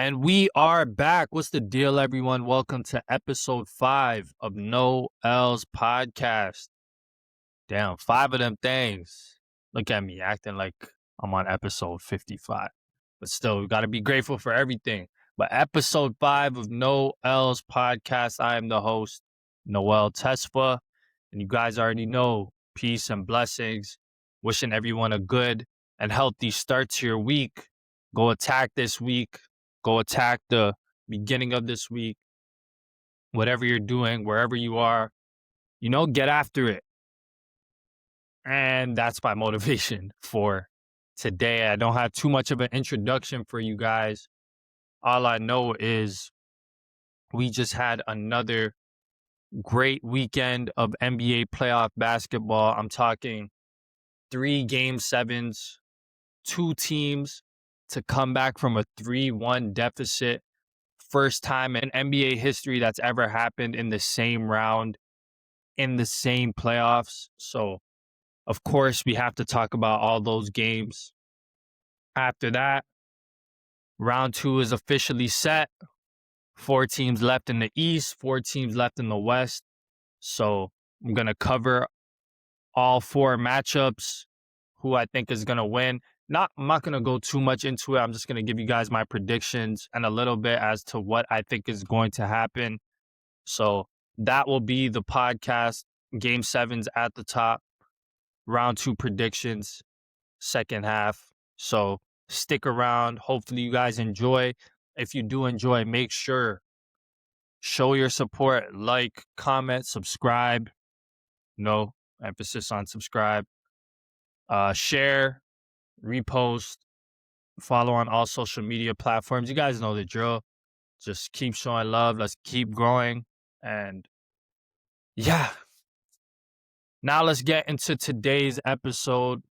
And we are back. What's the deal, everyone? Welcome to Ep.5 of Noel's podcast. Damn, 5 of them things. Look at me acting like I'm on episode 55. But still, we got to be grateful for everything. But Ep.5 of Noel's podcast, I am the host, Noel Tesfa. And you guys already know, peace and blessings. Wishing everyone a good and healthy start to your week. Go attack this week. Go attack the beginning of this week. Whatever you're doing, wherever you are, get after it. And that's my motivation for today. I don't have too much of an introduction for you guys. All I know is we just had another great weekend of NBA playoff basketball. I'm talking 3 Game 7s, 2 teams to come back from a 3-1 deficit. First time in NBA history that's ever happened in the same round, in the same playoffs. So, of course, we have to talk about all those games. After that, round 2 is officially set. 4 teams left in the East, 4 teams left in the West. So I'm going to cover all 4 matchups, who I think is going to win. I'm not going to go too much into it. I'm just going to give you guys my predictions and a little bit as to what I think is going to happen. So that will be the podcast. Game 7's at the top. Round 2 predictions, second half. So stick around. Hopefully you guys enjoy. If you do enjoy, make sure show your support, like, comment, subscribe. No emphasis on subscribe. Share, repost, follow on all social media platforms. You guys know the drill. Just keep showing love. Let's keep growing. And yeah. Now let's get into today's episode.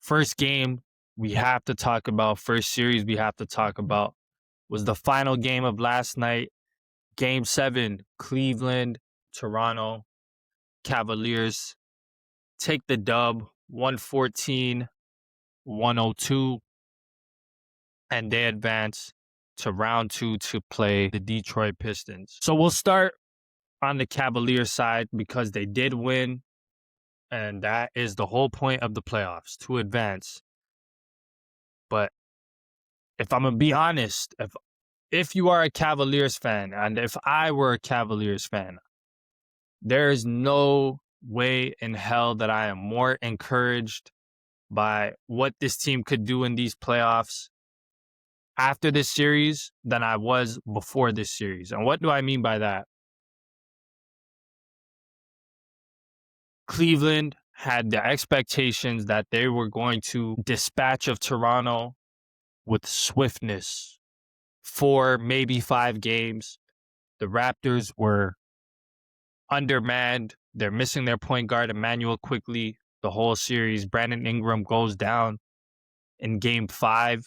First game we have to talk about, first series we have to talk about was the final game of last night. Game 7, Cleveland, Toronto, Cavaliers take the dub, 114-102, and they advance to round 2 to play the Detroit Pistons. So we'll start on the Cavaliers side because they did win, and that is the whole point of the playoffs, to advance. But if I'm going to be honest, if you are a Cavaliers fan, and if I were a Cavaliers fan, there is no way in hell that I am more encouraged by what this team could do in these playoffs after this series than I was before this series. And what do I mean by that? Cleveland had the expectations that they were going to dispatch of Toronto with swiftness. 4, maybe 5 games. The Raptors were undermanned. They're missing their point guard, Emmanuel, quickly the whole series. Brandon Ingram goes down in Game 5.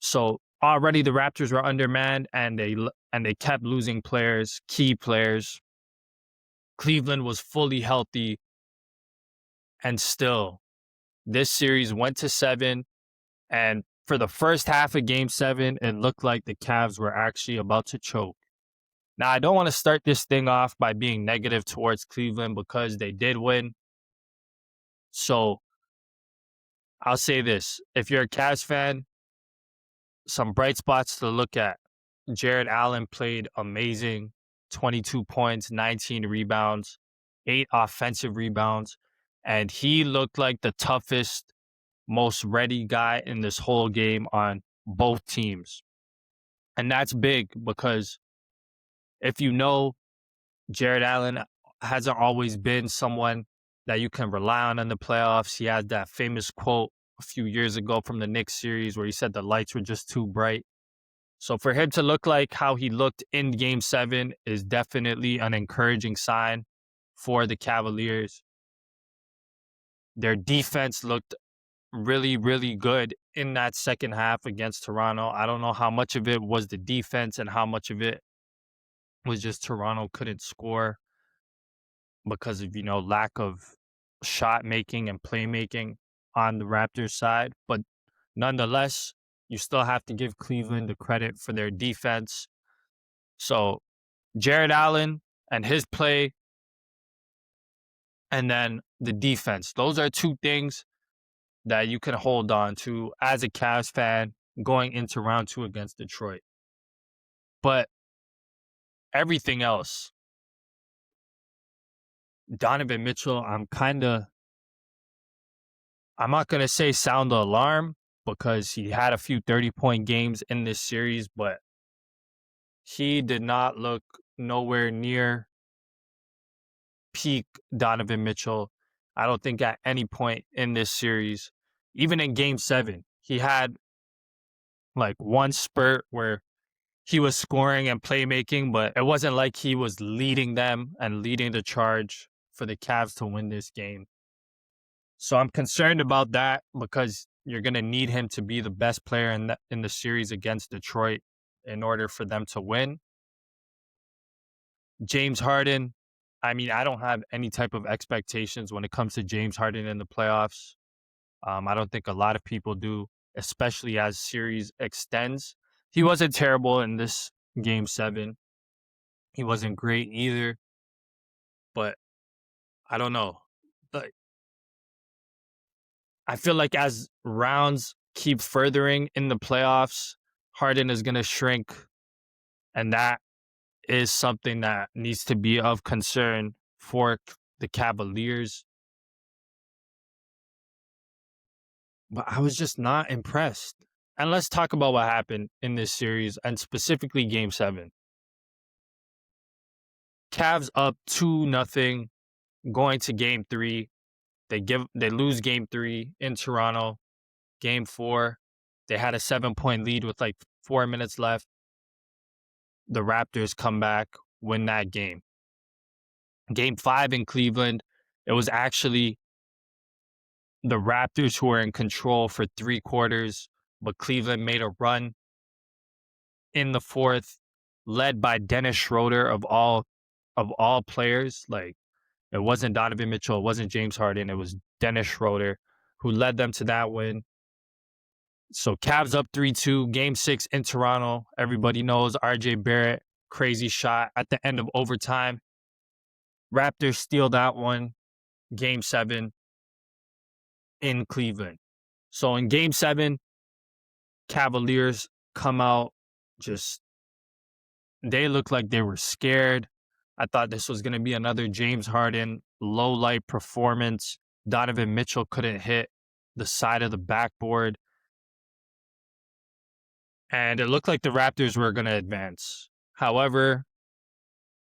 So already the Raptors were undermanned, and they kept losing players, key players. Cleveland was fully healthy, and still, this series went to 7, and for the first half of Game 7, it looked like the Cavs were actually about to choke. Now, I don't want to start this thing off by being negative towards Cleveland because they did win. So I'll say this. If you're a Cavs fan, some bright spots to look at. Jared Allen played amazing. 22 points, 19 rebounds, 8 offensive rebounds. And he looked like the toughest, most ready guy in this whole game on both teams. And that's big because if you know, Jared Allen hasn't always been someone that you can rely on in the playoffs. He had that famous quote a few years ago from the Knicks series where he said the lights were just too bright. So for him to look like how he looked in Game 7 is definitely an encouraging sign for the Cavaliers. Their defense looked really, really good in that second half against Toronto. I don't know how much of it was the defense and how much of it was just Toronto couldn't score because of, lack of shot making and playmaking on the Raptors side. But nonetheless, you still have to give Cleveland the credit for their defense. So Jared Allen and his play, and then the defense. Those are two things that you can hold on to as a Cavs fan going into round 2 against Detroit. But everything else, Donovan Mitchell, I'm not going to say sound the alarm because he had a few 30-point games in this series, but he did not look nowhere near peak Donovan Mitchell. I don't think at any point in this series, even in game 7, he had like one spurt where he was scoring and playmaking, but it wasn't like he was leading them and leading the charge for the Cavs to win this game. So I'm concerned about that because you're going to need him to be the best player in the series against Detroit in order for them to win. James Harden, I mean, I don't have any type of expectations when it comes to James Harden in the playoffs. I don't think a lot of people do, especially as series extends. He wasn't terrible in this game 7. He wasn't great either, but I don't know. But I feel like as rounds keep furthering in the playoffs, Harden is going to shrink, and that is something that needs to be of concern for the Cavaliers. But I was just not impressed. And let's talk about what happened in this series, and specifically Game 7. Cavs up 2-0 going to Game 3. They lose Game 3 in Toronto. Game 4, they had a 7-point lead with like 4 minutes left. The Raptors come back, win that game. Game 5 in Cleveland, it was actually the Raptors who were in control for 3 quarters, but Cleveland made a run in the 4th, led by Dennis Schroeder of all players. Like, it wasn't Donovan Mitchell, it wasn't James Harden, it was Dennis Schroeder who led them to that win. So Cavs up 3-2, Game 6 in Toronto. Everybody knows RJ Barrett, crazy shot at the end of overtime. Raptors steal that one, Game 7 in Cleveland. So in Game 7, Cavaliers come out they look like they were scared. I thought this was going to be another James Harden low-light performance. Donovan Mitchell couldn't hit the side of the backboard. And it looked like the Raptors were going to advance. However,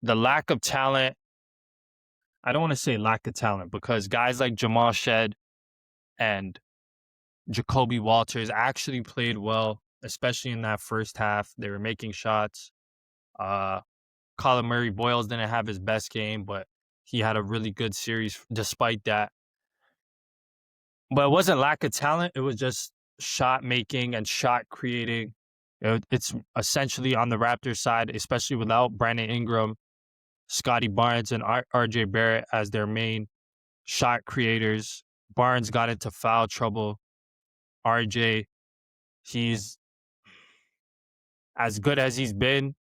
the lack of talent, I don't want to say lack of talent, because guys like Jamal Shed and Jacoby Walters actually played well, especially in that first half. They were making shots. Colin Murray Boyles didn't have his best game, but he had a really good series despite that. But it wasn't lack of talent. It was just shot making and shot creating. It's essentially on the Raptors side, especially without Brandon Ingram, Scotty Barnes, and RJ Barrett as their main shot creators. Barnes got into foul trouble. RJ, he's as good as he's been.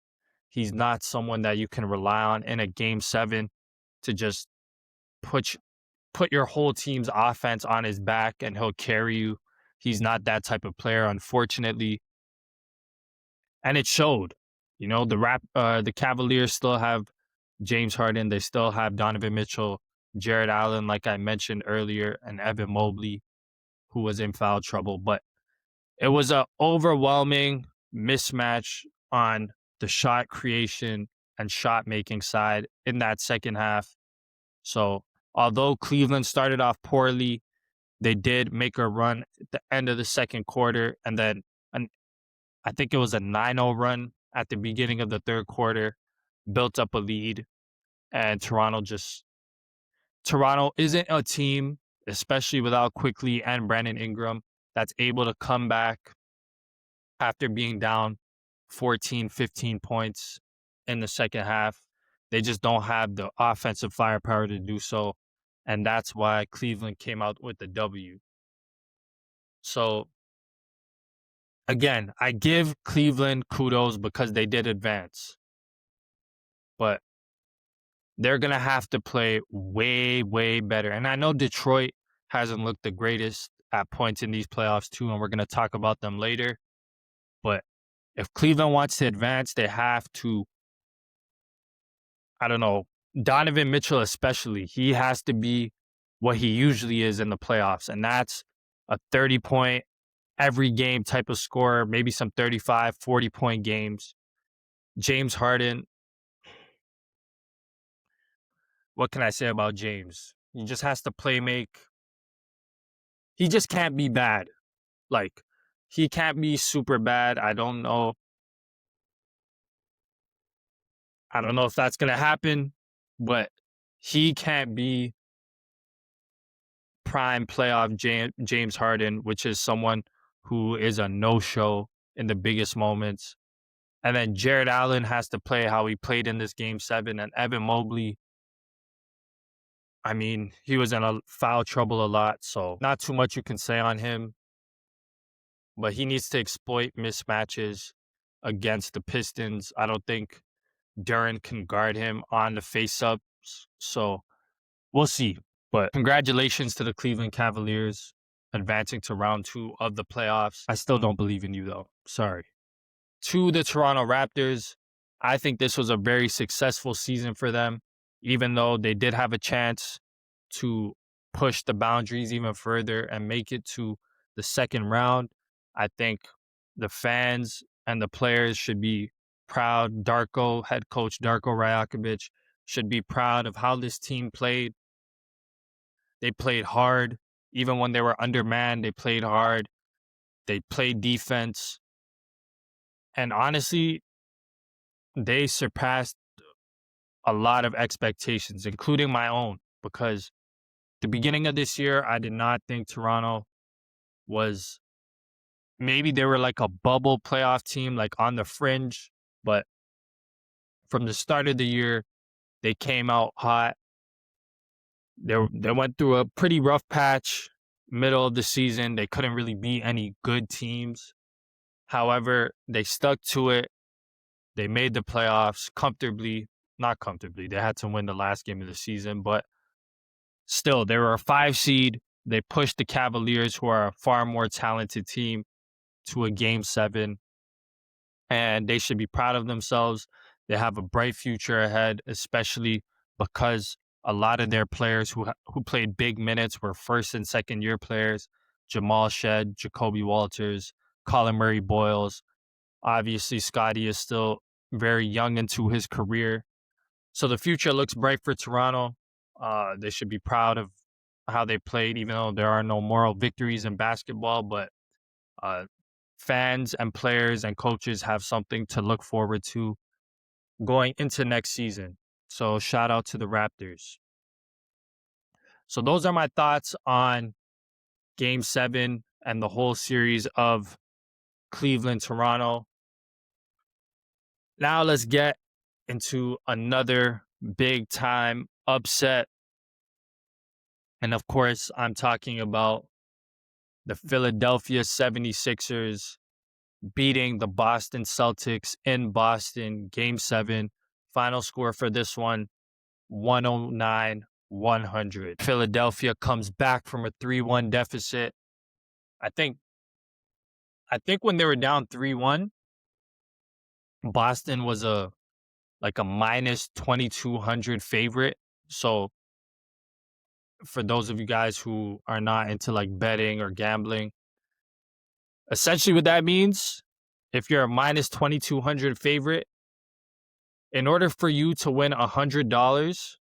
He's not someone that you can rely on in a Game 7 to just put your whole team's offense on his back and he'll carry you. He's not that type of player, unfortunately. And it showed. You know, the Cavaliers still have James Harden. They still have Donovan Mitchell, Jared Allen, like I mentioned earlier, and Evan Mobley, who was in foul trouble. But it was an overwhelming mismatch on the shot creation and shot making side in that second half. So although Cleveland started off poorly, they did make a run at the end of the second quarter, and then I think it was a 9-0 run at the beginning of the third quarter, built up a lead, and Toronto isn't a team, especially without Quickly and Brandon Ingram, that's able to come back after being down 14, 15 points in the second half. They just don't have the offensive firepower to do so, and that's why Cleveland came out with the W. So again, I give Cleveland kudos because they did advance. But they're going to have to play way, way better. And I know Detroit hasn't looked the greatest at points in these playoffs too, and we're going to talk about them later. But if Cleveland wants to advance, they have to, I don't know, Donovan Mitchell especially, he has to be what he usually is in the playoffs. And that's a 30-point every game type of scorer, maybe some 35, 40-point games. James Harden, what can I say about James? He just has to play make. He just can't be bad. Like, he can't be super bad. I don't know if that's going to happen, but he can't be prime playoff James Harden, which is someone who is a no-show in the biggest moments. And then Jared Allen has to play how he played in this Game 7. And Evan Mobley, I mean, he was in a foul trouble a lot, so not too much you can say on him. But he needs to exploit mismatches against the Pistons. I don't think Duran can guard him on the face-ups, so we'll see. But congratulations to the Cleveland Cavaliers advancing to round 2 of the playoffs. I still don't believe in you, though. Sorry. To the Toronto Raptors, I think this was a very successful season for them, even though they did have a chance to push the boundaries even further and make it to the second round. I think the fans and the players should be proud. Head coach Darko Rajakovic should be proud of how this team played. They played hard. Even when they were undermanned, they played hard. They played defense. And honestly, they surpassed a lot of expectations, including my own, because the beginning of this year, I did not think Toronto was, maybe they were like a bubble playoff team, like on the fringe, but from the start of the year, they came out hot. They went through a pretty rough patch middle of the season. They couldn't really beat any good teams. However, they stuck to it. They made the playoffs comfortably. Not comfortably. They had to win the last game of the season, but still, they were a 5 seed. They pushed the Cavaliers, who are a far more talented team, to a Game 7. And they should be proud of themselves. They have a bright future ahead, especially because a lot of their players who played big minutes were first and second year players. Jamal Shed, Jacoby Walters, Colin Murray Boyles. Obviously, Scotty is still very young into his career. So the future looks bright for Toronto. They should be proud of how they played, even though there are no moral victories in basketball. But fans and players and coaches have something to look forward to going into next season. So shout out to the Raptors. So those are my thoughts on Game 7 and the whole series of Cleveland-Toronto. Now let's get into another big-time upset. And of course, I'm talking about the Philadelphia 76ers beating the Boston Celtics in Boston, Game 7. Final score for this one, 109-100. Philadelphia comes back from a 3-1 deficit. I think when they were down 3-1, Boston was a minus 2,200 favorite. So for those of you guys who are not into like betting or gambling, essentially what that means, if you're a minus 2,200 favorite, in order for you to win $100,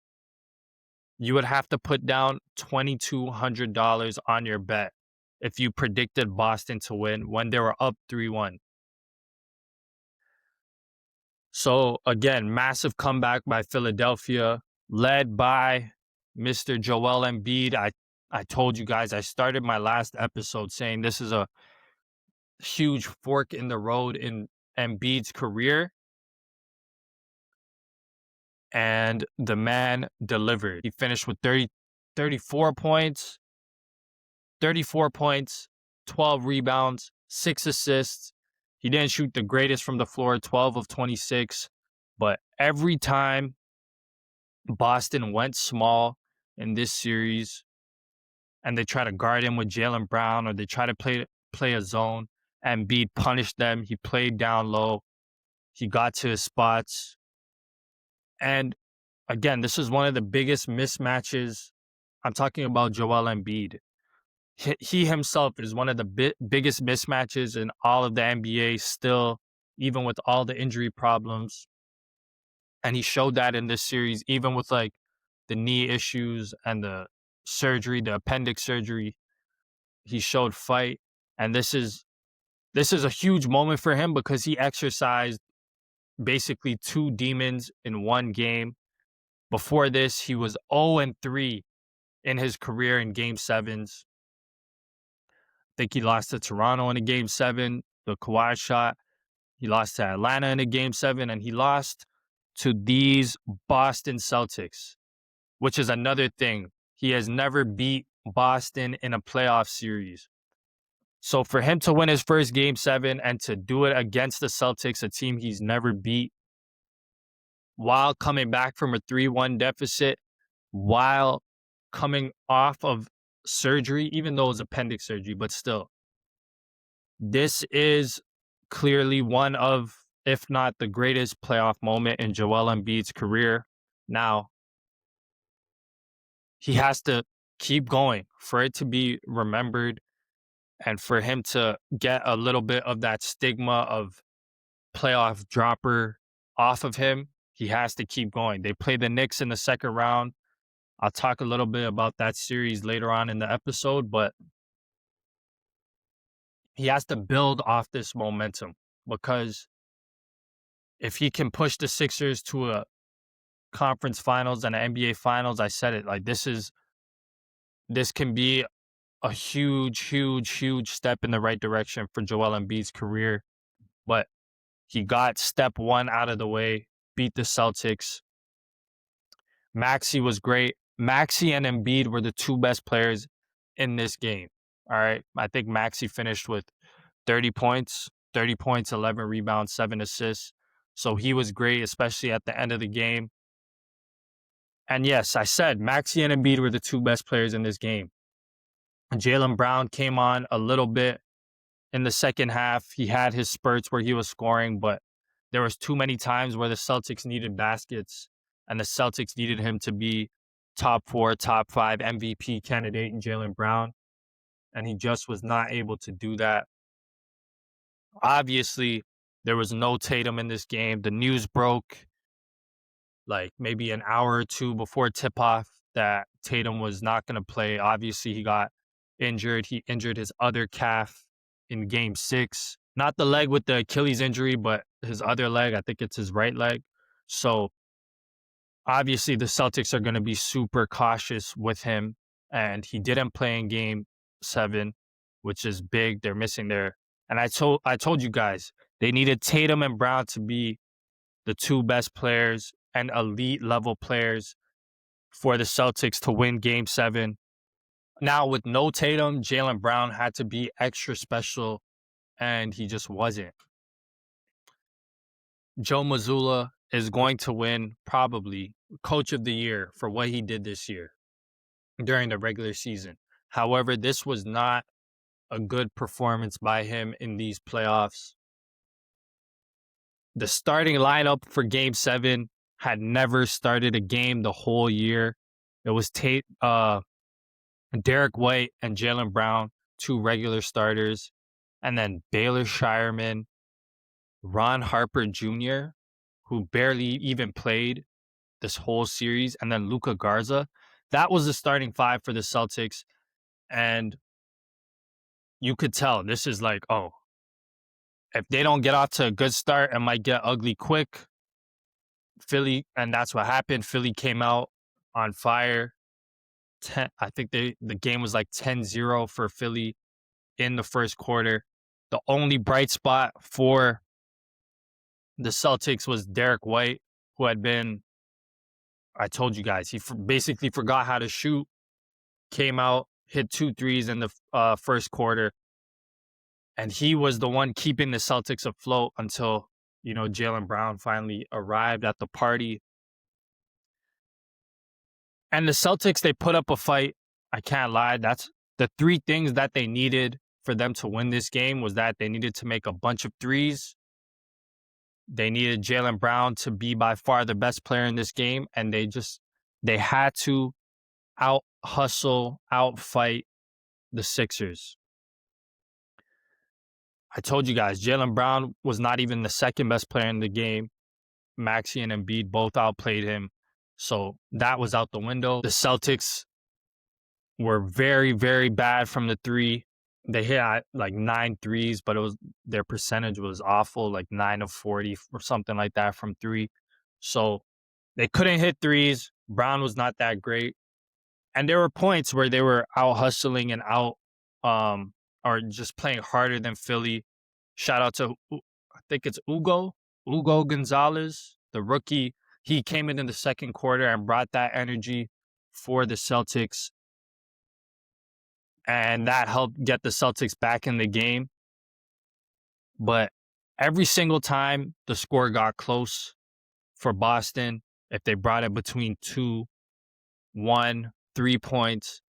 you would have to put down $2,200 on your bet if you predicted Boston to win when they were up 3-1. So again, massive comeback by Philadelphia, led by Mr. Joel Embiid. I told you guys, I started my last episode saying this is a huge fork in the road in Embiid's career. And the man delivered. He finished with 34 points, 12 rebounds, 6 assists, He didn't shoot the greatest from the floor, 12 of 26. But every time Boston went small in this series and they try to guard him with Jaylen Brown or they try to play a zone, Embiid punished them. He played down low. He got to his spots. And again, this is one of the biggest mismatches. I'm talking about Joel Embiid. He himself is one of the biggest mismatches in all of the NBA still, even with all the injury problems. And he showed that in this series, even with like the knee issues and the surgery, the appendix surgery. He showed fight. And this is a huge moment for him because he exercised basically two demons in one game. Before this, he was 0-3 in his career in Game 7s. I think he lost to Toronto in a Game 7, the Kawhi shot. He lost to Atlanta in a Game 7, and he lost to these Boston Celtics, which is another thing. He has never beat Boston in a playoff series. So for him to win his first Game 7 and to do it against the Celtics, a team he's never beat, while coming back from a 3-1 deficit, while coming off of surgery, even though it was appendix surgery, but still, this is clearly one of, if not the greatest playoff moment in Joel Embiid's career. Now, he has to keep going for it to be remembered and for him to get a little bit of that stigma of playoff dropper off of him. He has to keep going. They play the Knicks in the second round. I'll talk a little bit about that series later on in the episode, but he has to build off this momentum because if he can push the Sixers to a conference finals and an NBA finals, I said it, like this can be a huge step in the right direction for Joel Embiid's career. But he got step one out of the way, beat the Celtics. Maxey was great. Maxey and Embiid were the two best players in this game. All right. I think Maxey finished with 30 points, 11 rebounds, 7 assists. So he was great, especially at the end of the game. And yes, I said Maxey and Embiid were the two best players in this game. Jaylen Brown came on a little bit in the second half. He had his spurts where he was scoring, but there was too many times where the Celtics needed baskets and the Celtics needed him to be top 4, top 5 MVP candidate in Jaylen Brown. And he just was not able to do that. Obviously, there was no Tatum in this game. The news broke like maybe an hour or two before tip-off that Tatum was not going to play. Obviously, he got injured. He injured his other calf in Game 6. Not the leg with the Achilles injury, but his other leg. I think it's his right leg. So, obviously, the Celtics are going to be super cautious with him. And he didn't play in Game 7, which is big. They're missing their... And I told you guys, they needed Tatum and Brown to be the two best players and elite level players for the Celtics to win Game 7. Now, with no Tatum, Jaylen Brown had to be extra special, and he just wasn't. Joe Mazzulla is going to win probably Coach of the Year for what he did this year during the regular season. However, this was not a good performance by him in these playoffs. The starting lineup for Game 7 had never started a game the whole year. It was Derek White and Jaylen Brown, two regular starters, and then Baylor Shireman, Ron Harper Jr., who barely even played this whole series, and then Luka Garza. That was the starting five for the Celtics, and you could tell this is like, oh, if they don't get off to a good start, it might get ugly quick. Philly, and that's what happened. Philly came out on fire. I think the game was like 10-0 for Philly in the first quarter. The only bright spot for the Celtics was Derek White, who had been, I told you guys, he basically forgot how to shoot, came out, hit 2 threes in the first quarter. And he was the one keeping the Celtics afloat until, Jaylen Brown finally arrived at the party. And the Celtics, they put up a fight. I can't lie. That's the three things that they needed for them to win this game was that they needed to make a bunch of threes. They needed Jaylen Brown to be by far the best player in this game. And they had to out-hustle, out-fight the Sixers. I told you guys, Jaylen Brown was not even the second best player in the game. Maxey and Embiid both outplayed him. So that was out the window. The Celtics were very, very bad from the three. They hit like 9 threes, but their percentage was awful, like 9 of 40 or something like that from three. So they couldn't hit threes. Brown was not that great. And there were points where they were out hustling and or just playing harder than Philly. Shout out to, I think it's Hugo Gonzalez, the rookie. He came in the second quarter and brought that energy for the Celtics. And that helped get the Celtics back in the game. But every single time the score got close for Boston, if they brought it between 2, 1, 3 points,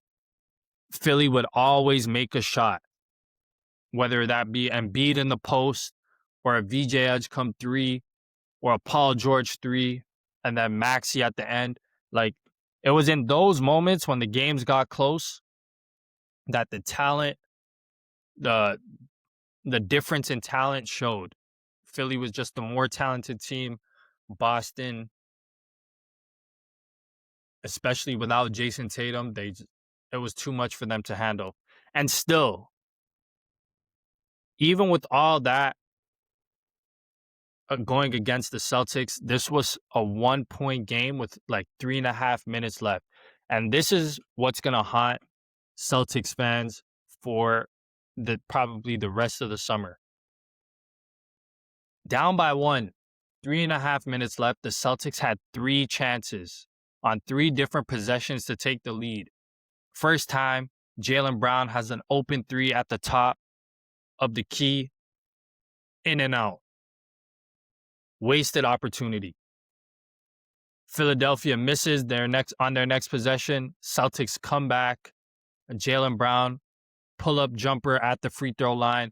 Philly would always make a shot, whether that be Embiid in the post or a VJ Edge come 3 or a Paul George 3 and then Maxey at the end. Like, it was in those moments when the games got close that the talent, the difference in talent showed. Philly was just the more talented team. Boston, especially without Jason Tatum, it was too much for them to handle. And still, even with all that going against the Celtics, this was a 1-point game with like 3.5 minutes left. And this is what's going to haunt Celtics fans for probably the rest of the summer. Down by 1, 3.5 minutes left. The Celtics had 3 chances on 3 different possessions to take the lead. First time, Jaylen Brown has an open 3 at the top of the key, in and out. Wasted opportunity. Philadelphia misses on their next possession. Celtics come back. Jaylen Brown, pull-up jumper at the free throw line,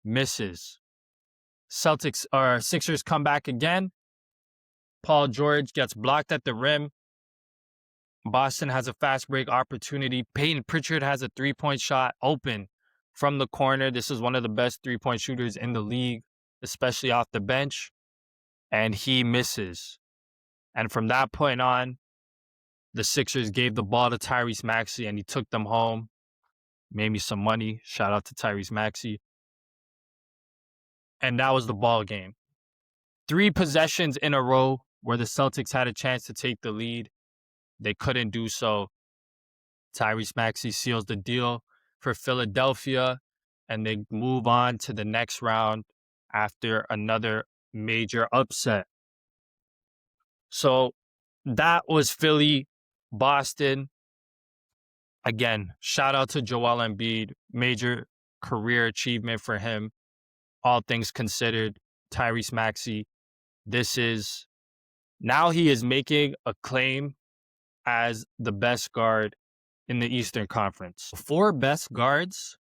misses. Sixers come back again. Paul George gets blocked at the rim. Boston has a fast break opportunity. Peyton Pritchard has a 3-point shot open from the corner. This is one of the best 3-point shooters in the league, especially off the bench. And he misses. And from that point on, the Sixers gave the ball to Tyrese Maxey and he took them home. Made me some money. Shout out to Tyrese Maxey. And that was the ball game. 3 possessions in a row where the Celtics had a chance to take the lead. They couldn't do so. Tyrese Maxey seals the deal for Philadelphia, and they move on to the next round after another major upset. So that was Philly, Boston. Again, shout out to Joel Embiid. Major career achievement for him. All things considered, Tyrese Maxey. Now he is making a claim as the best guard in the Eastern Conference. 4 best guards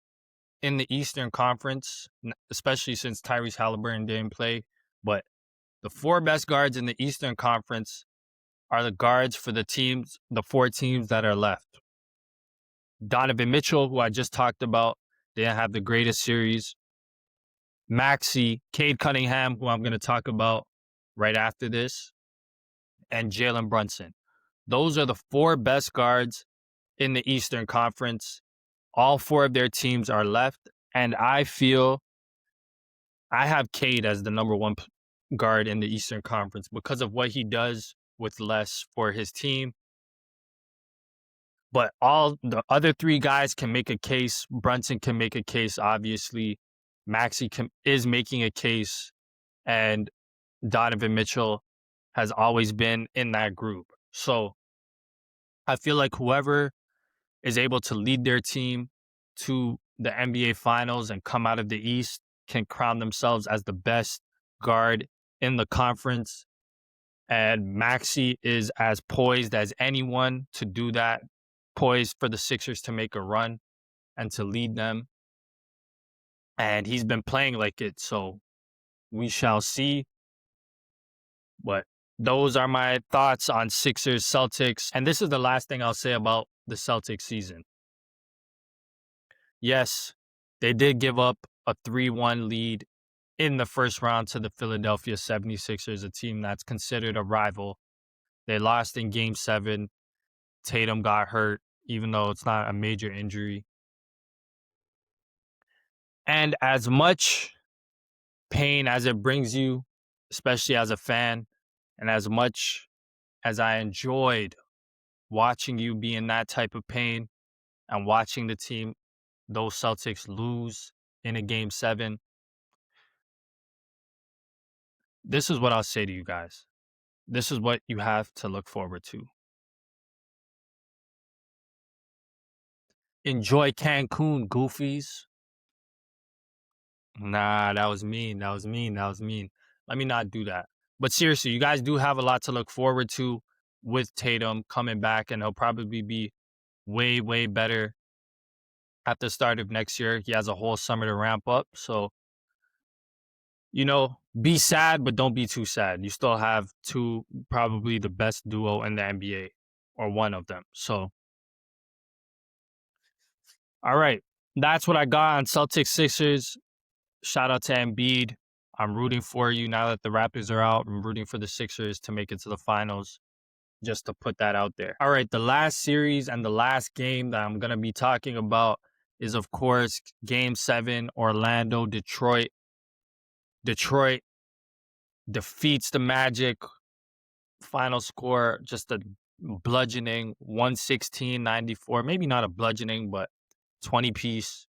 in the Eastern Conference, especially since Tyrese Halliburton didn't play, but the 4 best guards in the Eastern Conference are the guards for the 4 teams that are left. Donovan Mitchell, who I just talked about, didn't have the greatest series. Maxey, Cade Cunningham, who I'm going to talk about right after this, and Jalen Brunson. Those are the 4 best guards in the Eastern Conference. All 4 of their teams are left, and I feel I have Cade as the number 1 guard in the Eastern Conference because of what he does with less for his team. But all the other 3 guys can make a case. Brunson can make a case, obviously. Maxey is making a case, and Donovan Mitchell has always been in that group. So I feel like whoever is able to lead their team to the NBA Finals and come out of the East can crown themselves as the best guard in the conference. And Maxey is as poised as anyone to do that, poised for the Sixers to make a run and to lead them. And he's been playing like it, so we shall see. But those are my thoughts on Sixers Celtics. And this is the last thing I'll say about the Celtics season. Yes, they did give up a 3-1 lead in the first round to the Philadelphia 76ers, a team that's considered a rival. They lost in Game 7. Tatum got hurt, even though it's not a major injury. And as much pain as it brings you, especially as a fan, and as much as I enjoyed watching you be in that type of pain and watching the team, those Celtics, lose in a Game 7, this is what I'll say to you guys. This is what you have to look forward to. Enjoy Cancun, goofies. Nah, that was mean. That was mean. That was mean. Let me not do that. But seriously, you guys do have a lot to look forward to with Tatum coming back, and he'll probably be way, way better at the start of next year. He has a whole summer to ramp up. So, be sad, but don't be too sad. You still have two, probably the best duo in the NBA, or one of them. So, all right. That's what I got on Celtics Sixers. Shout out to Embiid. I'm rooting for you now that the Raptors are out. I'm rooting for the Sixers to make it to the finals, just to put that out there. All right, the last series and the last game that I'm going to be talking about is, of course, Game 7, Orlando, Detroit. Detroit defeats the Magic. Final score, just a bludgeoning, 116-94. Maybe not a bludgeoning, but 20-piece.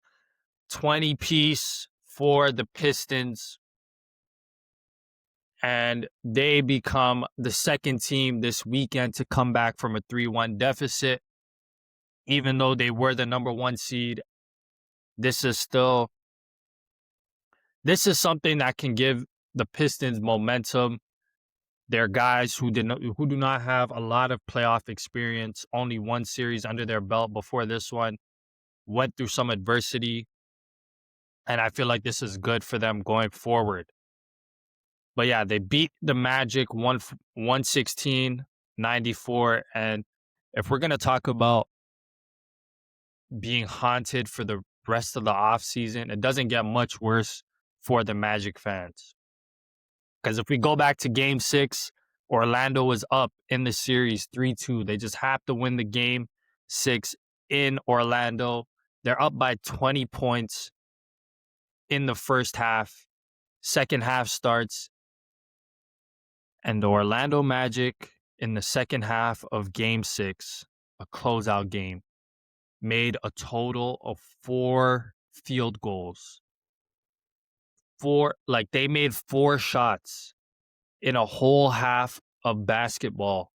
20-piece for the Pistons. And they become the second team this weekend to come back from a 3-1 deficit. Even though they were the number 1 seed, this is something that can give the Pistons momentum. They're guys who do not have a lot of playoff experience, only one series under their belt before this one, went through some adversity, and I feel like this is good for them going forward. But yeah, they beat the Magic 116-94. And if we're going to talk about being haunted for the rest of the offseason, it doesn't get much worse for the Magic fans. Because if we go back to Game 6, Orlando was up in the series 3-2. They just have to win the Game 6 in Orlando. They're up by 20 points in the first half. Second half starts, and the Orlando Magic in the second half of Game 6, a closeout game, made a total of 4 field goals. They made 4 shots in a whole half of basketball.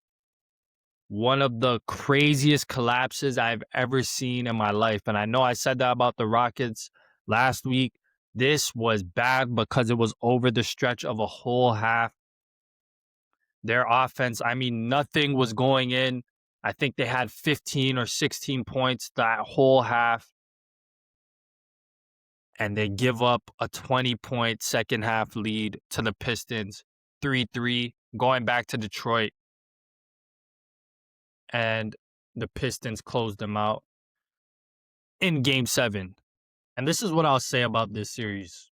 One of the craziest collapses I've ever seen in my life. And I know I said that about the Rockets last week. This was bad because it was over the stretch of a whole half. Their offense, nothing was going in. I think they had 15 or 16 points that whole half. And they give up a 20-point second half lead to the Pistons, 3-3, going back to Detroit. And the Pistons closed them out in Game 7. And this is what I'll say about this series.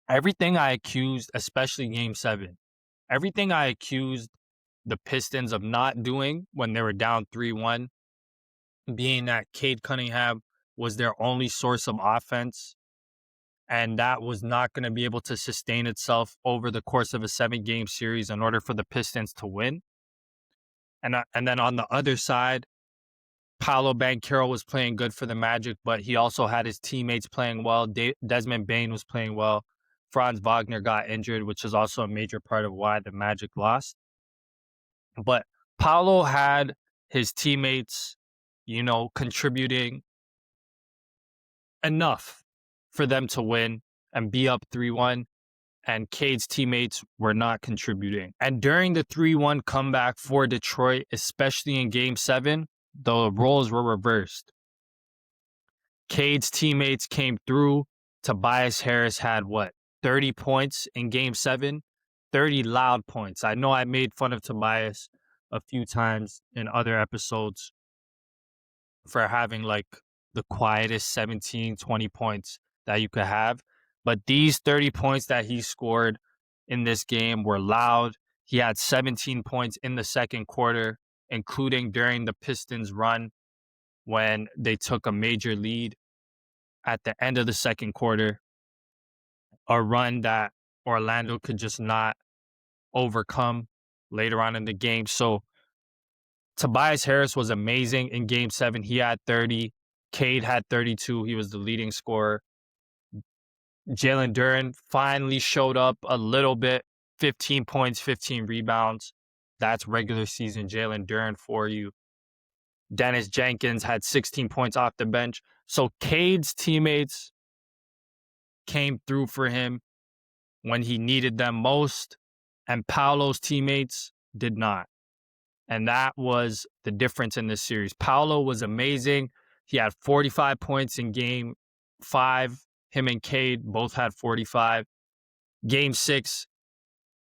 Everything I accused, especially Game 7, everything I accused the Pistons of not doing when they were down 3-1, being that Cade Cunningham was their only source of offense, and that was not going to be able to sustain itself over the course of a 7-game series in order for the Pistons to win. And then on the other side, Paolo Banchero was playing good for the Magic, but he also had his teammates playing well. Desmond Bane was playing well. Franz Wagner got injured, which is also a major part of why the Magic lost. But Paolo had his teammates, contributing enough for them to win and be up 3-1, and Cade's teammates were not contributing. And during the 3-1 comeback for Detroit, especially in Game 7, the roles were reversed. Cade's teammates came through. Tobias Harris had 30 points in Game 7? 30 loud points. I know I made fun of Tobias a few times in other episodes for having the quietest 17, 20 points that you could have. But these 30 points that he scored in this game were loud. He had 17 points in the second quarter, including during the Pistons run when they took a major lead at the end of the second quarter, a run that Orlando could just not overcome later on in the game. So Tobias Harris was amazing in Game 7. He had 30. Cade had 32. He was the leading scorer. Jalen Duren finally showed up a little bit. 15 points, 15 rebounds. That's regular season Jalen Duren for you. Dennis Jenkins had 16 points off the bench. So Cade's teammates came through for him when he needed them most, and Paolo's teammates did not. And that was the difference in this series. Paolo was amazing. He had 45 points in Game 5. Him and Cade both had 45. Game 6,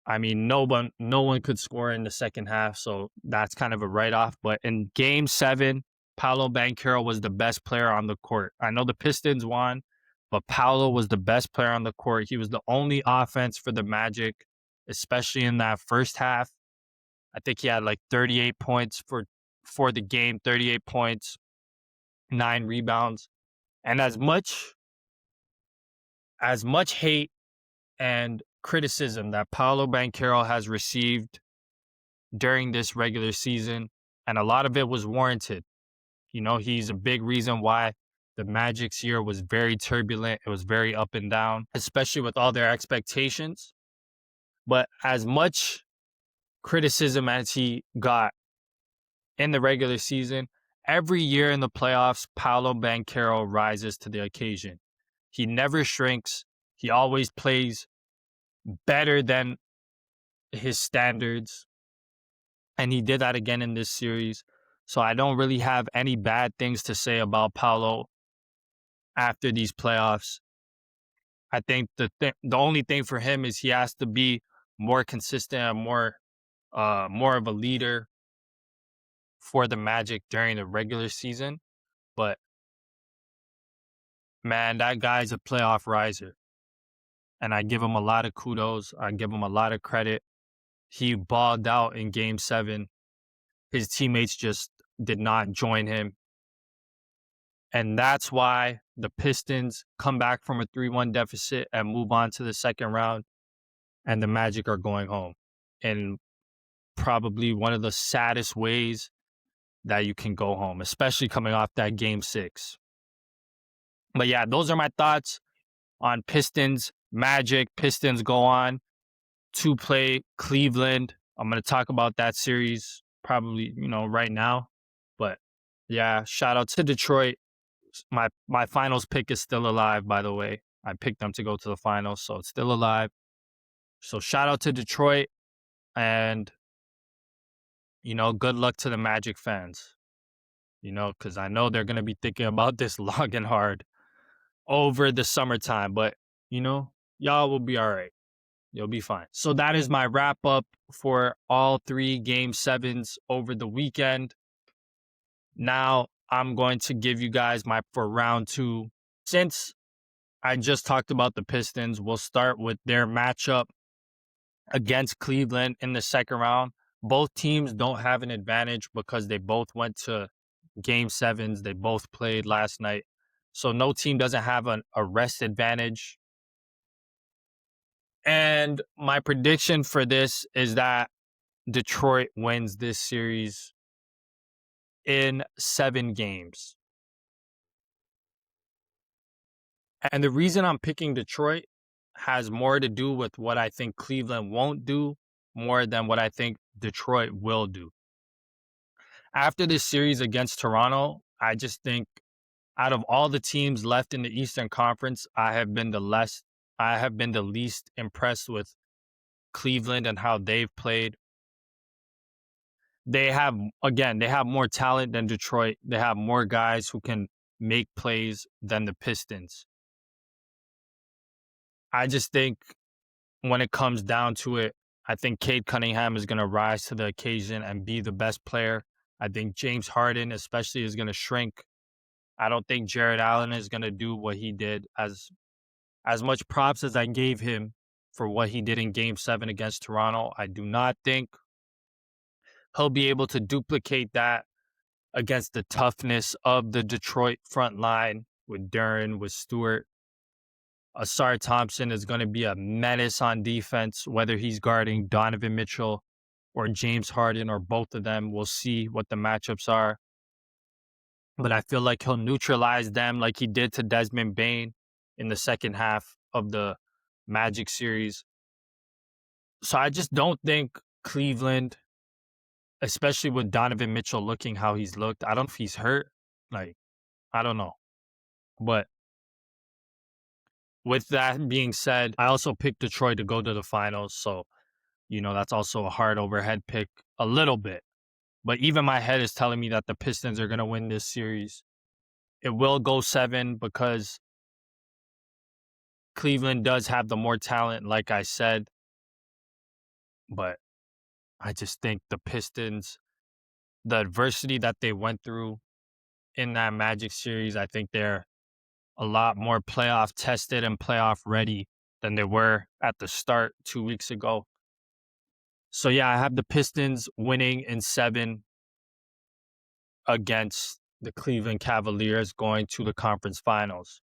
I mean, no one could score in the second half, so that's kind of a write-off. But in Game 7, Paolo Banchero was the best player on the court. I know the Pistons won, but Paolo was the best player on the court. He was the only offense for the Magic, especially in that first half. I think he had 38 points for the game, 38 points, 9 rebounds. And as much hate and criticism that Paolo Banchero has received during this regular season, and a lot of it was warranted. He's a big reason why the Magic's year was very turbulent. It was very up and down, especially with all their expectations. But as much criticism as he got in the regular season, every year in the playoffs, Paolo Banchero rises to the occasion. He never shrinks. He always plays better than his standards. And he did that again in this series. So I don't really have any bad things to say about Paolo after these playoffs. I think the only thing for him is he has to be more consistent and more of a leader for the Magic during the regular season. But man, that guy's a playoff riser. And I give him a lot of kudos. I give him a lot of credit. He balled out in Game 7. His teammates just did not join him. And that's why the Pistons come back from a 3-1 deficit and move on to the second round. And the Magic are going home in probably one of the saddest ways that you can go home, especially coming off that Game 6. But yeah, those are my thoughts on Pistons, Magic. Pistons go on to play Cleveland. I'm going to talk about that series probably, right now. But yeah, shout out to Detroit. My finals pick is still alive, by the way. I picked them to go to the finals, so it's still alive. So shout out to Detroit, and, good luck to the Magic fans, because I know they're going to be thinking about this long and hard over the summertime, but, y'all will be all right. You'll be fine. So that is my wrap up for all 3 Game 7s over the weekend. Now I'm going to give you guys for round 2. Since I just talked about the Pistons, we'll start with their matchup against Cleveland in the second round. Both teams don't have an advantage because they both went to Game 7s. They both played last night. So no team doesn't have a rest advantage. And my prediction for this is that Detroit wins this series in 7 games. And the reason I'm picking Detroit has more to do with what I think Cleveland won't do more than what I think Detroit will do. After this series against Toronto, I just think Out of all the teams left in the Eastern Conference, I have been the least impressed with Cleveland and how they've played. They have more talent than Detroit. They have more guys who can make plays than the Pistons. I just think when it comes down to it, I think Cade Cunningham is going to rise to the occasion and be the best player. I think James Harden especially is going to shrink. I don't think Jared Allen is going to do what he did. As much props as I gave him for what he did in Game 7 against Toronto, I do not think he'll be able to duplicate that against the toughness of the Detroit front line with Duren, with Stewart. Asar Thompson is going to be a menace on defense, whether he's guarding Donovan Mitchell or James Harden or both of them. We'll see what the matchups are. But I feel like he'll neutralize them like he did to Desmond Bane in the second half of the Magic series. So I just don't think Cleveland, especially with Donovan Mitchell looking how he's looked, I don't know if he's hurt. Like, I don't know. But with that being said, I also picked Detroit to go to the finals. So, that's also a hard overhead pick a little bit. But even my head is telling me that the Pistons are going to win this series. It will go 7 because Cleveland does have the more talent, like I said. But I just think the Pistons, the adversity that they went through in that Magic series, I think they're a lot more playoff tested and playoff ready than they were at the start 2 weeks ago. So yeah, I have the Pistons winning in 7 against the Cleveland Cavaliers going to the conference finals.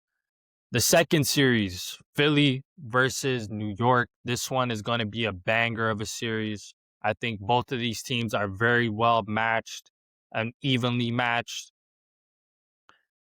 The second series, Philly versus New York. This one is going to be a banger of a series. I think both of these teams are very well matched and evenly matched.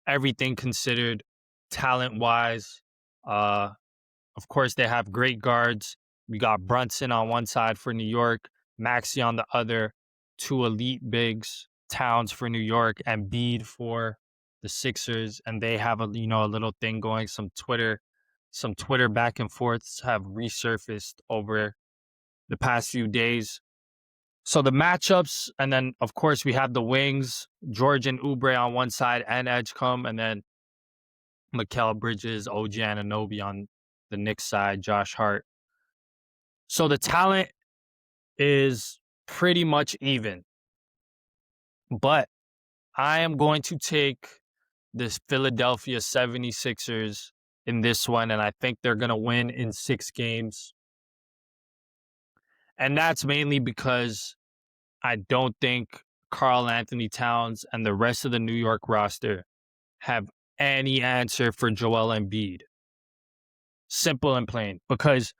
Everything considered, talent-wise. Of course, they have great guards. We got Brunson on one side for New York, Maxey on the other, 2 elite bigs, Towns for New York, and Embiid for the Sixers. And they have a little thing going. Some Twitter back and forths have resurfaced over the past few days. So the matchups, and then of course we have the wings, George and Oubre on one side and Edgecombe, and then Mikal Bridges, OG Anunoby on the Knicks side, Josh Hart. So the talent is pretty much even. But I am going to take this Philadelphia 76ers in this one, and I think they're going to win in 6 games. And that's mainly because I don't think Karl Anthony Towns and the rest of the New York roster have any answer for Joel Embiid. Simple and plain. Because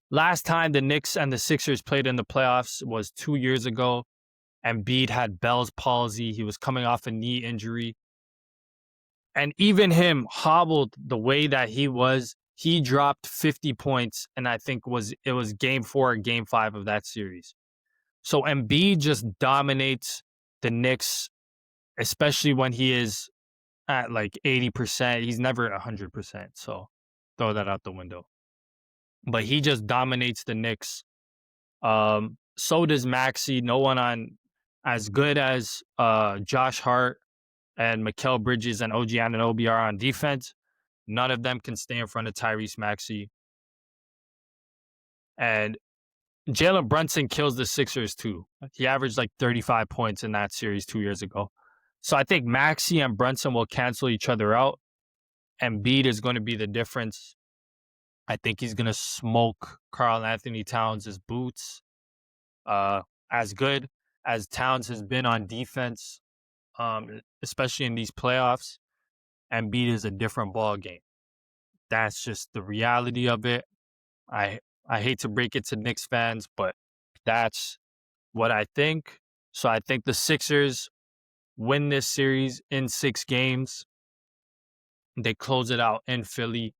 last time the Knicks and the Sixers played in the playoffs was 2 years ago. Embiid had Bell's palsy. He was coming off a knee injury. And even him hobbled the way that he was. He dropped 50 points, and I think it was Game 4 or Game 5 of that series. So Embiid just dominates the Knicks, especially when he is at like 80%. He's never 100%, so throw that out the window. But he just dominates the Knicks. So does Maxey. No one on as good as Josh Hart and Mikal Bridges and OG Anunoby are on defense. None of them can stay in front of Tyrese Maxey. And Jalen Brunson kills the Sixers too. He averaged like 35 points in that series 2 years ago. So I think Maxey and Brunson will cancel each other out. Embiid is going to be the difference. I think he's going to smoke Karl Anthony Towns' boots. As good as Towns has been on defense, especially in these playoffs, Embiid is a different ball game. That's just the reality of it. I hate to break it to Knicks fans, but that's what I think. So I think the Sixers win this series in 6 games. They close it out in Philly.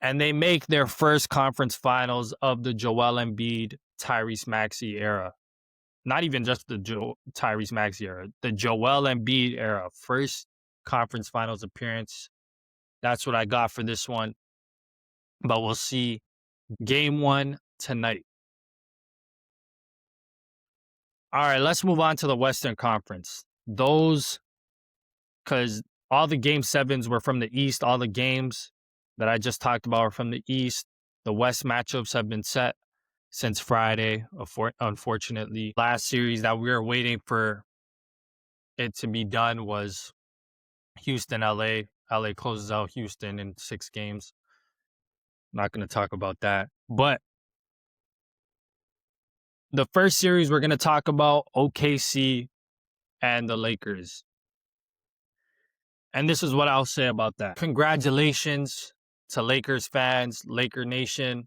And they make their first conference finals of the Joel Embiid, Tyrese Maxey era. Not even just the Tyrese Maxey era, the Joel Embiid era. First conference finals appearance. That's what I got for this one. But we'll see game 1 tonight. All right, let's move on to the Western Conference. Because all the game 7s were from the East. All the games that I just talked about are from the East. The West matchups have been set since Friday, unfortunately. Last series that we were waiting for it to be done was Houston, LA. LA closes out Houston in 6 games. Not going to talk about that. But the first series we're going to talk about, OKC and the Lakers. And this is what I'll say about that. Congratulations to Lakers fans, Laker Nation,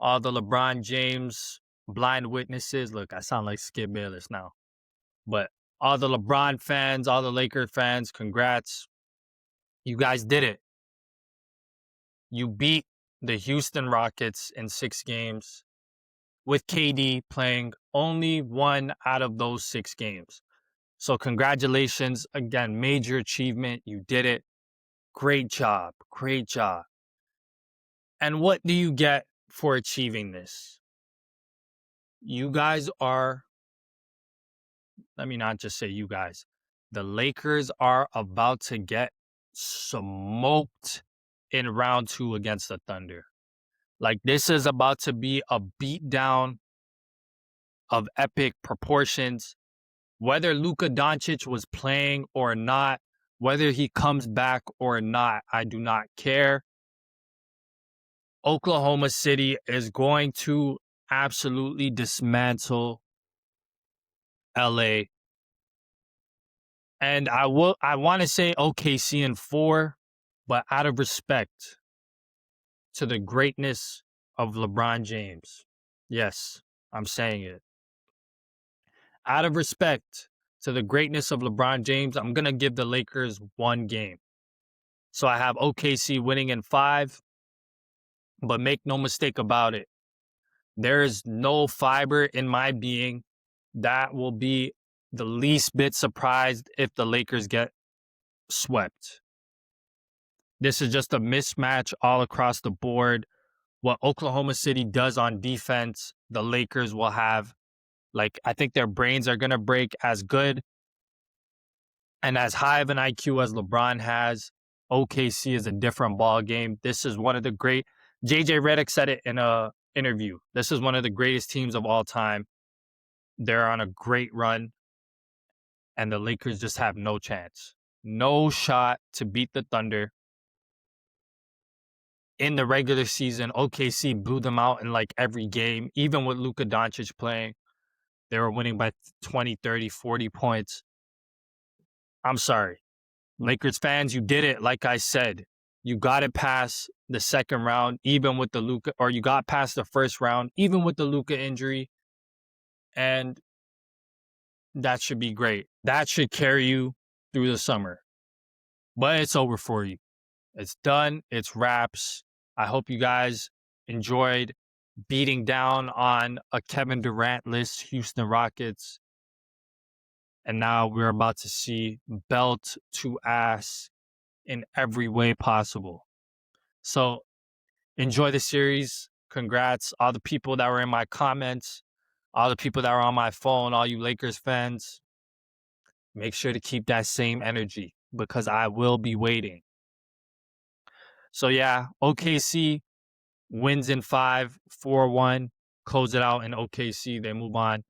all the LeBron James blind witnesses. Look, I sound like Skip Bayless now. But all the LeBron fans, all the Laker fans, congrats. You guys did it. You beat the Houston Rockets in 6 games with KD playing only 1 out of those 6 games. So congratulations. Again, major achievement. You did it. Great job. Great job. And what do you get for achieving this? You guys are, let me not just say you guys, the Lakers are about to get smoked in round 2 against the Thunder. Like, this is about to be a beatdown of epic proportions. Whether Luka Doncic was playing or not, whether he comes back or not, I do not care. Oklahoma City is going to absolutely dismantle LA. And I want to say OKC in 4, but out of respect to the greatness of LeBron James. Yes, I'm saying it. Out of respect to the greatness of LeBron James, I'm going to give the Lakers 1 game. So I have OKC winning in 5, but make no mistake about it. There is no fiber in my being that will be the least bit surprised if the Lakers get swept. This is just a mismatch all across the board. What Oklahoma City does on defense, the Lakers will have. Like, I think their brains are going to break as good and as high of an IQ as LeBron has. OKC is a different ball game. This is one of the great, JJ Redick said it in a interview. This is one of the greatest teams of all time. They're on a great run, and the Lakers just have no chance. No shot to beat the Thunder. In the regular season, OKC blew them out in like every game, even with Luka Doncic playing. They were winning by 20, 30, 40 points. I'm sorry. Lakers fans, you did it. Like I said, you got it past the second round, even with the Luka, or you got past the first round, even with the Luka injury. And that should be great. That should carry you through the summer. But it's over for you. It's done. It's wraps. I hope you guys enjoyed beating down on a Kevin Durant-less Houston Rockets. And now we're about to see belt to ass in every way possible. So enjoy the series. Congrats. All the people that were in my comments, all the people that were on my phone, all you Lakers fans, make sure to keep that same energy because I will be waiting. So yeah, OKC wins in 5, 4-1, close it out in OKC. They move on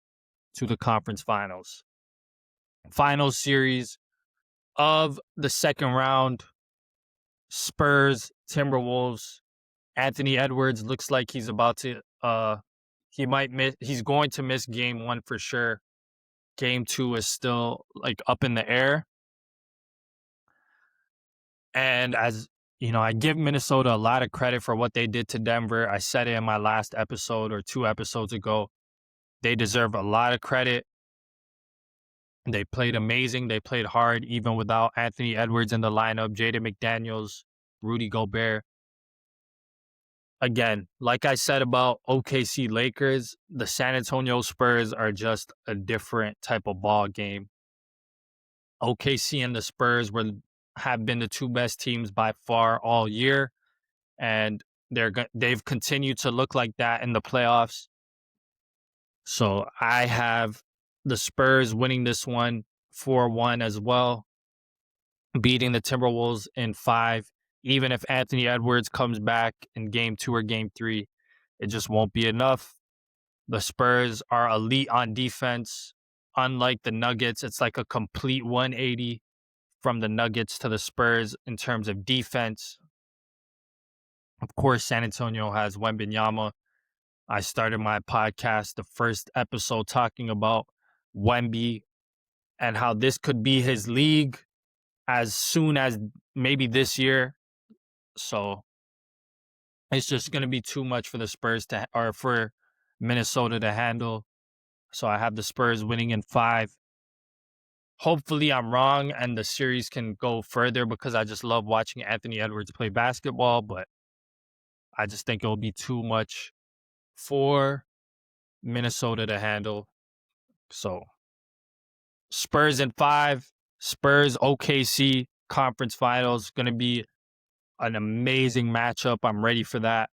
to the conference finals. Final series of the second round, Spurs, Timberwolves. Anthony Edwards looks like he's about to, he's going to miss game 1 for sure. Game 2 is still like up in the air. And as you know, I give Minnesota a lot of credit for what they did to Denver. I said it in my last episode or 2 episodes ago. They deserve a lot of credit. They played amazing. They played hard, even without Anthony Edwards in the lineup, Jaden McDaniels, Rudy Gobert. Again, like I said about OKC Lakers, the San Antonio Spurs are just a different type of ball game. OKC and the Spurs were have been the two best teams by far all year, and they've continued to look like that in the playoffs. So I have the Spurs winning this one 4-1 as well, beating the Timberwolves in 5. Even if Anthony Edwards comes back in game 2 or game 3, it just won't be enough. The Spurs are elite on defense. Unlike the Nuggets, it's like a complete 180 from the Nuggets to the Spurs in terms of defense. Of course, San Antonio has Wembanyama. I started my podcast, the first episode, talking about Wemby and how this could be his league as soon as maybe this year. So it's just going to be too much for the Spurs or for Minnesota to handle. So I have the Spurs winning in 5. Hopefully I'm wrong and the series can go further because I just love watching Anthony Edwards play basketball, but I just think it'll be too much for Minnesota to handle. So Spurs in 5, Spurs OKC conference finals, going to be an amazing matchup. I'm ready for that.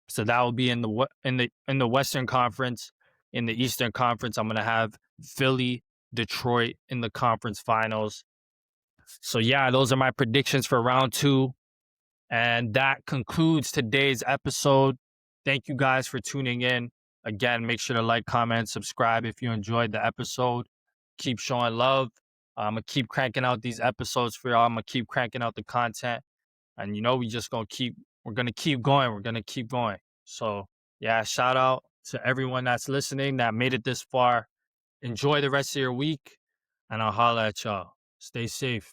So that will be in the Western Conference. In the Eastern Conference, I'm going to have Philly, Detroit in the conference finals. So yeah, those are my predictions for round 2. And that concludes today's episode. Thank you guys for tuning in. Again, make sure to like, comment, subscribe if you enjoyed the episode. Keep showing love. I'm going to keep cranking out these episodes for y'all. I'm going to keep cranking out the content. And we're going to keep going. We're going to keep going. So yeah, shout out to everyone that's listening that made it this far. Enjoy the rest of your week, and I'll holla at y'all. Stay safe.